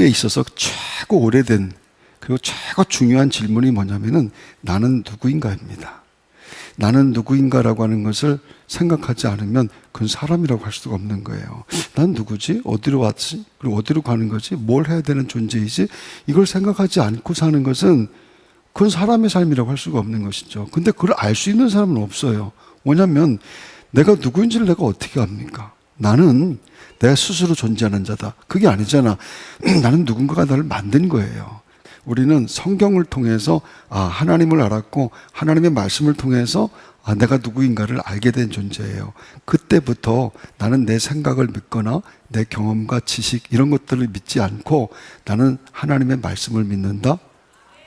삶에 있어서 최고 오래된 그리고 최고 중요한 질문이 뭐냐면은 나는 누구인가입니다. 나는 누구인가라고 하는 것을 생각하지 않으면 그건 사람이라고 할 수가 없는 거예요. 난 누구지? 어디로 왔지? 그리고 어디로 가는 거지? 뭘 해야 되는 존재이지? 이걸 생각하지 않고 사는 것은 그건 사람의 삶이라고 할 수가 없는 것이죠. 근데 그걸 알 수 있는 사람은 없어요. 뭐냐면 내가 누구인지를 내가 어떻게 압니까? 나는 내가 스스로 존재하는 자다. 그게 아니잖아. 나는 누군가가 나를 만든 거예요. 우리는 성경을 통해서 하나님을 알았고 하나님의 말씀을 통해서 내가 누구인가를 알게 된 존재예요. 그때부터 나는 내 생각을 믿거나 내 경험과 지식 이런 것들을 믿지 않고 나는 하나님의 말씀을 믿는다.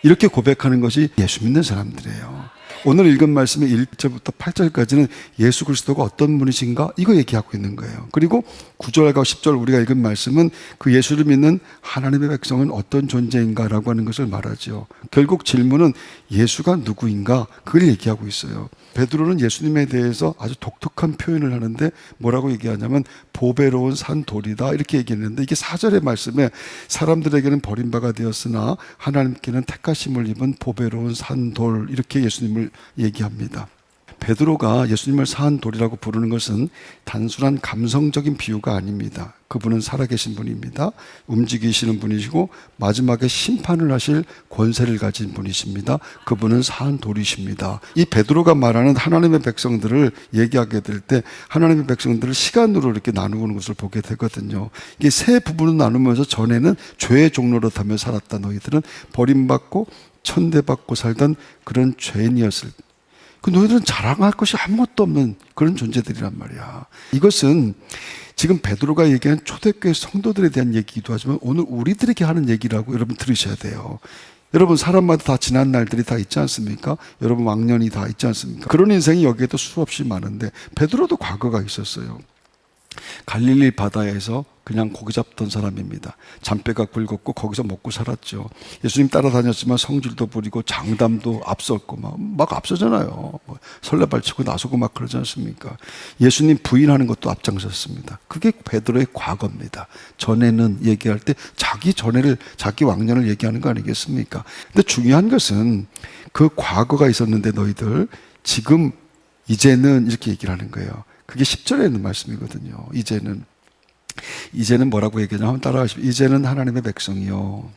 이렇게 고백하는 것이 예수 믿는 사람들이에요. 오늘 읽은 말씀의 1절부터 8절까지는 예수 그리스도가 어떤 분이신가 이거 얘기하고 있는 거예요. 그리고 9절과 10절 우리가 읽은 말씀은 그 예수를 믿는 하나님의 백성은 어떤 존재인가라고 하는 것을 말하죠. 결국 질문은 예수가 누구인가 그걸 얘기하고 있어요. 베드로는 예수님에 대해서 아주 독특한 표현을 하는데 뭐라고 얘기하냐면 보배로운 산돌이다 이렇게 얘기했는데 이게 4절의 말씀에 사람들에게는 버림바가 되었으나 하나님께는 택하심을 입은 보배로운 산돌 이렇게 예수님을 얘기합니다. 베드로가 예수님을 산돌이라고 부르는 것은 단순한 감성적인 비유가 아닙니다. 그분은 살아계신 분입니다. 움직이시는 분이시고 마지막에 심판을 하실 권세를 가진 분이십니다. 그분은 산돌이십니다. 이 베드로가 말하는 하나님의 백성들을 얘기하게 될 때 하나님의 백성들을 시간으로 이렇게 나누는 것을 보게 되거든요. 이게 세 부분을 나누면서 전에는 죄의 종로로 타며 살았다. 너희들은 버림받고 천대받고 살던 그런 죄인이었을 때 그 너희들은 자랑할 것이 아무것도 없는 그런 존재들이란 말이야. 이것은 지금 베드로가 얘기한 초대교회 성도들에 대한 얘기기도 하지만 오늘 우리들에게 하는 얘기라고 여러분 들으셔야 돼요. 여러분 사람마다 다 지난 날들이 다 있지 않습니까? 여러분 왕년이 다 있지 않습니까? 그런 인생이 여기에도 수없이 많은데 베드로도 과거가 있었어요. 갈릴리 바다에서 그냥 고기 잡던 사람입니다. 잔뼈가 굵었고 거기서 먹고 살았죠. 예수님 따라다녔지만 성질도 부리고 장담도 앞섰고 막 앞서잖아요. 설레발치고 나서고 막 그러지 않습니까? 예수님 부인하는 것도 앞장섰습니다. 그게 베드로의 과거입니다. 전에는 얘기할 때 자기 전에를 자기 왕년을 얘기하는 거 아니겠습니까? 근데 중요한 것은 그 과거가 있었는데 너희들 지금 이제는 이렇게 얘기를 하는 거예요. 그게 10절에 있는 말씀이거든요. 이제는 뭐라고 얘기하냐 한번 따라하십시오. 이제는 하나님의 백성이요.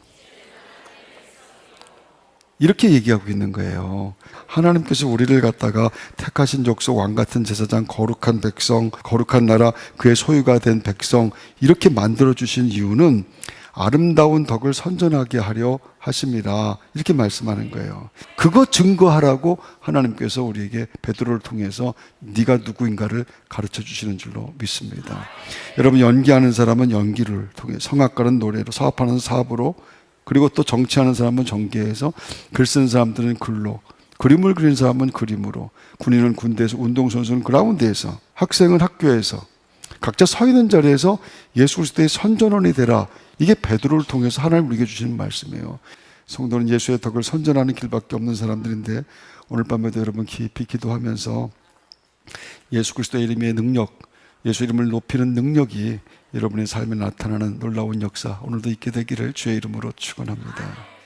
이렇게 얘기하고 있는 거예요. 하나님께서 우리를 갖다가 택하신 족속 왕같은 제사장 거룩한 백성 거룩한 나라 그의 소유가 된 백성 이렇게 만들어주신 이유는 아름다운 덕을 선전하게 하려 하심이라 이렇게 말씀하는 거예요. 그거 증거하라고 하나님께서 우리에게 베드로를 통해서 네가 누구인가를 가르쳐 주시는 줄로 믿습니다. 여러분 연기하는 사람은 연기를 통해 성악가는 노래로 사업하는 사업으로 그리고 또 정치하는 사람은 정계에서 글 쓰는 사람들은 글로 그림을 그리는 사람은 그림으로 군인은 군대에서 운동선수는 그라운드에서 학생은 학교에서 각자 서 있는 자리에서 예수 그리스도의 선전원이 되라. 이게 베드로를 통해서 하나님 우리에게 주시는 말씀이에요. 성도는 예수의 덕을 선전하는 길밖에 없는 사람들인데 오늘 밤에도 여러분 깊이 기도하면서 예수 그리스도의 이름의 능력, 예수 이름을 높이는 능력이 여러분의 삶에 나타나는 놀라운 역사 오늘도 있게 되기를 주의 이름으로 축원합니다.